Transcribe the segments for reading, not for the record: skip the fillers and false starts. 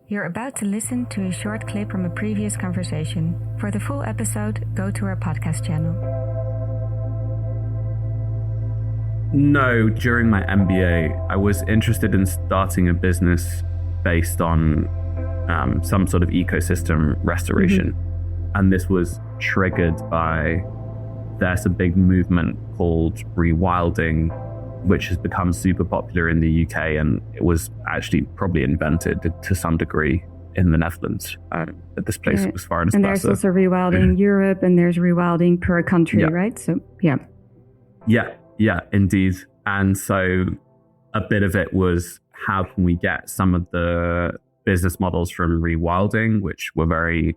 You're about to listen to a short clip from a previous conversation. For the full episode, go to our podcast channel. No, during my MBA, I was interested in starting a business based on some sort of ecosystem restoration. And this was triggered by, there's a big movement called rewilding, which has become super popular in the UK, and it was actually probably invented to some degree in the Netherlands. But this place was far and there's also rewilding in Europe, and there's rewilding per country, right? So, Yeah, indeed. And so a bit of it was, how can we get some of the business models from rewilding, which were very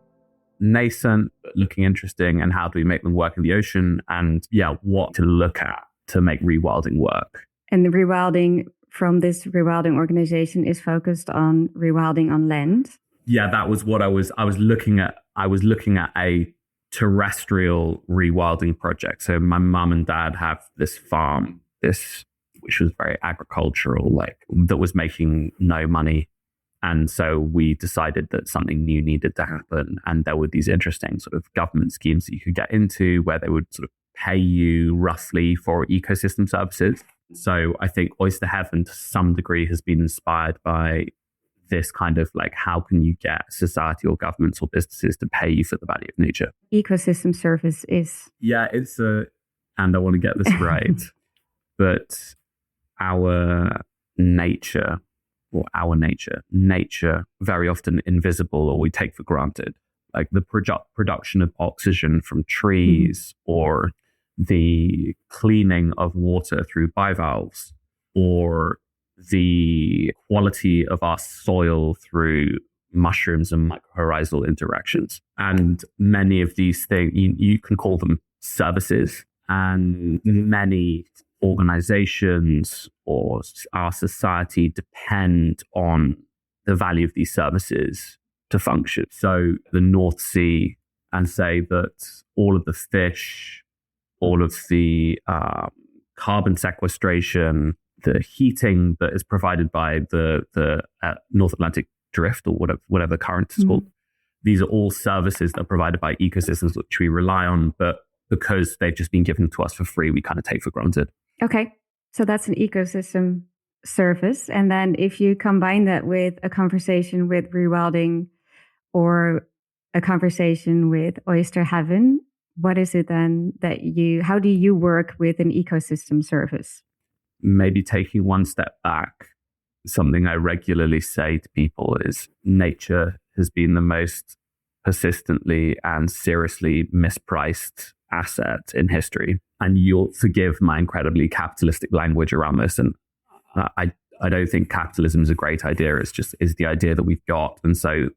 nascent, but looking interesting, and how do we make them work in the ocean? And what to look at to make rewilding work. And the rewilding from this rewilding organization is focused on rewilding on land. Yeah, that was what I was looking at. I was looking at a terrestrial rewilding project. So my mum and dad have this farm, which was very agricultural, that was making no money. And so we decided that something new needed to happen. And there were these interesting sort of government schemes that you could get into where they would sort of pay you roughly for ecosystem services. So I think Oyster Heaven to some degree has been inspired by this kind of how can you get society or governments or businesses to pay you for the value of nature? Ecosystem service is... Yeah, and I want to get this right, but our nature very often invisible or we take for granted, like the production of oxygen from trees or the cleaning of water through bivalves, or the quality of our soil through mushrooms and mycorrhizal interactions. And many of these things, you can call them services, and many organizations or our society depend on the value of these services to function. So the North Sea, and say that all of the fish, all of the carbon sequestration, the heating that is provided by the North Atlantic drift, or whatever current is called. These are all services that are provided by ecosystems which we rely on, but because they've just been given to us for free, we kind of take for granted. Okay, so that's an ecosystem service. And then if you combine that with a conversation with rewilding or a conversation with Oyster Heaven, what is it then how do you work with an ecosystem service? Maybe taking one step back, something I regularly say to people is nature has been the most persistently and seriously mispriced asset in history. And you'll forgive my incredibly capitalistic language around this. And I don't think capitalism is a great idea. It's the idea that we've got. And so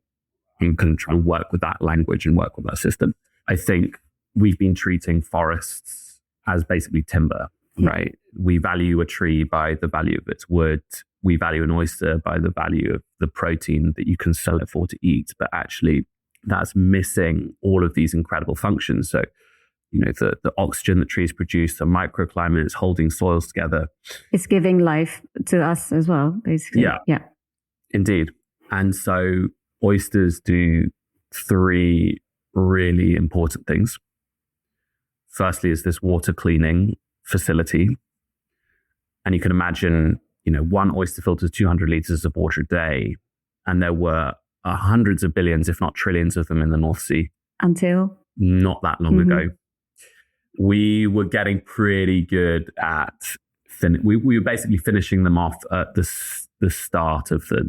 I'm going to try and work with that language and work with that system. I think we've been treating forests as basically timber, right? We value a tree by the value of its wood. We value an oyster by the value of the protein that you can sell it for to eat. But actually, that's missing all of these incredible functions. So, the oxygen that trees produce, the microclimate, is holding soils together. It's giving life to us as well, basically. Yeah, indeed. And so oysters do three really important things. Firstly is this water cleaning facility. And you can imagine, one oyster filters 200 liters of water a day. And there were hundreds of billions, if not trillions of them in the North Sea. Until? Not that long ago. We were getting pretty good at, we were basically finishing them off at the start of the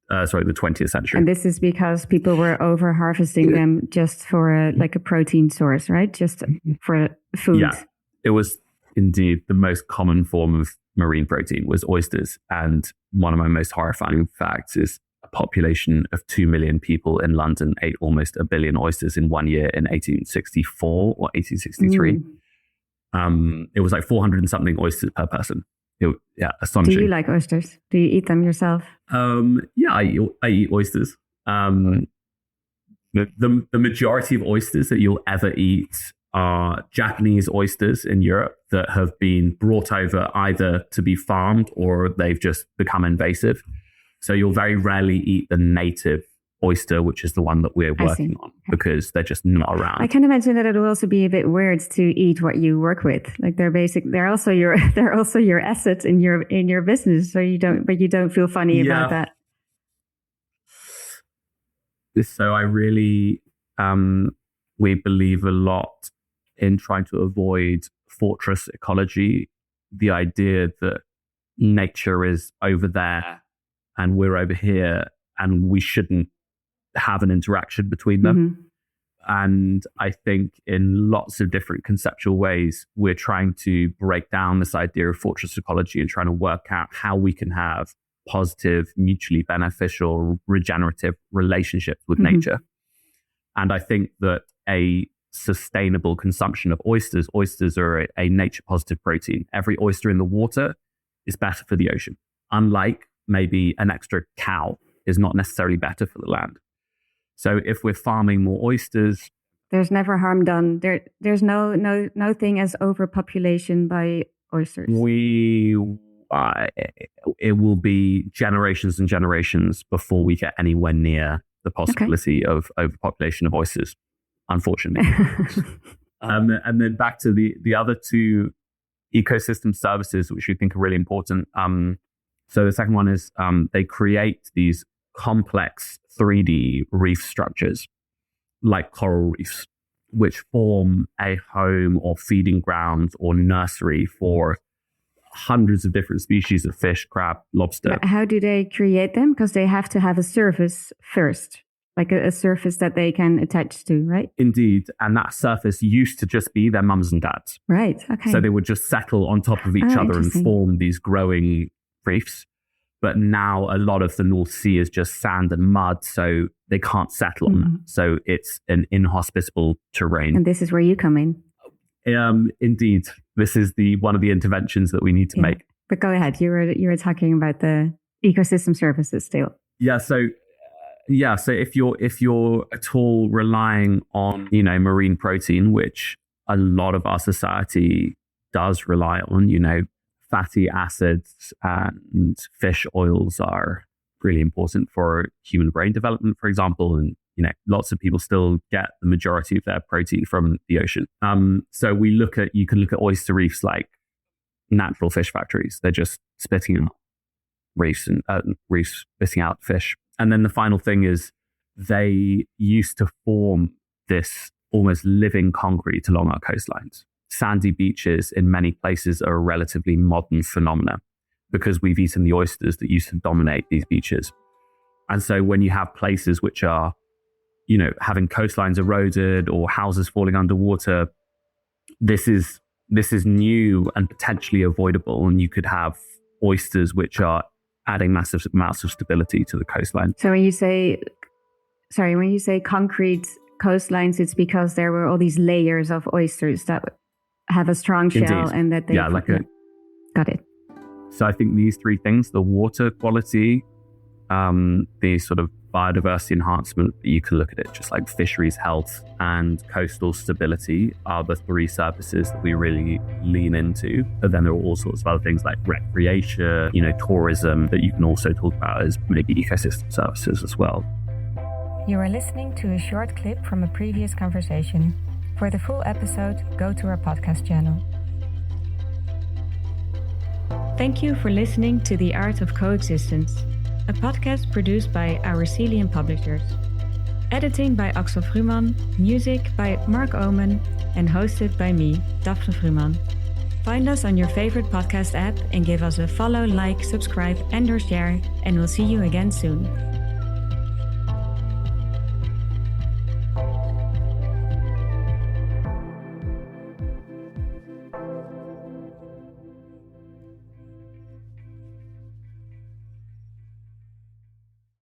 20th century. And this is because people were over harvesting them just for a protein source, right? Just for food. Yeah, it was indeed the most common form of marine protein was oysters. And one of my most horrifying facts is a population of 2 million people in London ate almost 1 billion oysters in 1 year in 1864 or 1863. It was 400 and something oysters per person. Astonishing. Do you like oysters? Do you eat them yourself? I eat oysters. The majority of oysters that you'll ever eat are Japanese oysters in Europe that have been brought over either to be farmed or they've just become invasive. So you'll very rarely eat the native oyster, which is the one that we're working on, because they're just not around. I can imagine that it will also be a bit weird to eat what you work with. Like they're also your assets in your business. So you don't feel funny about that. So I really, we believe a lot in trying to avoid fortress ecology, the idea that nature is over there and we're over here and we shouldn't have an interaction between them. And I think in lots of different conceptual ways, we're trying to break down this idea of fortress ecology and trying to work out how we can have positive, mutually beneficial, regenerative relationships with nature. And I think that a sustainable consumption of oysters are a nature positive protein. Every oyster in the water is better for the ocean. Unlike maybe an extra cow is not necessarily better for the land. So if we're farming more oysters, there's never harm done. There's no thing as overpopulation by oysters. It will be generations and generations before we get anywhere near the possibility of overpopulation of oysters, unfortunately. And then back to the other two ecosystem services, which we think are really important. So the second one is they create these complex 3D reef structures like coral reefs, which form a home or feeding ground or nursery for hundreds of different species of fish, crab, lobster. But how do they create them? Because they have to have a surface first, like a surface that they can attach to, right? Indeed. And that surface used to just be their mums and dads. Right. Okay. So they would just settle on top of each other and form these growing reefs. But now a lot of the North Sea is just sand and mud, so they can't settle on that. So it's an inhospitable terrain. And this is where you come in. Indeed, this is one of the interventions that we need to make. But go ahead. You were talking about the ecosystem services still. So if you're at all relying on marine protein, which a lot of our society does rely on, fatty acids and fish oils are really important for human brain development, for example, and lots of people still get the majority of their protein from the ocean. So you can look at oyster reefs like natural fish factories. They're just spitting out reefs and reefs spitting out fish. And then the final thing is they used to form this almost living concrete along our coastlines. Sandy beaches in many places are a relatively modern phenomena because we've eaten the oysters that used to dominate these beaches. And so when you have places which are having coastlines eroded or houses falling underwater, this is new and potentially avoidable. And you could have oysters which are adding massive amounts of stability to the coastline. So when you say concrete coastlines, it's because there were all these layers of oysters that have a strong shell. Indeed. And that they... Got it. So I think these three things, the water quality, the sort of biodiversity enhancement, you can look at it just like fisheries health and coastal stability are the three services that we really lean into. But then there are all sorts of other things like recreation, tourism that you can also talk about as maybe ecosystem services as well. You are listening to a short clip from a previous conversation. For the full episode, go to our podcast channel. Thank you for listening to The Art of Coexistence, a podcast produced by Ourcelium Publishers. Editing by Axel Frühmann, music by Mark Oman, and hosted by me, Daphne Frühmann. Find us on your favorite podcast app and give us a follow, like, subscribe, and/or share, and we'll see you again soon.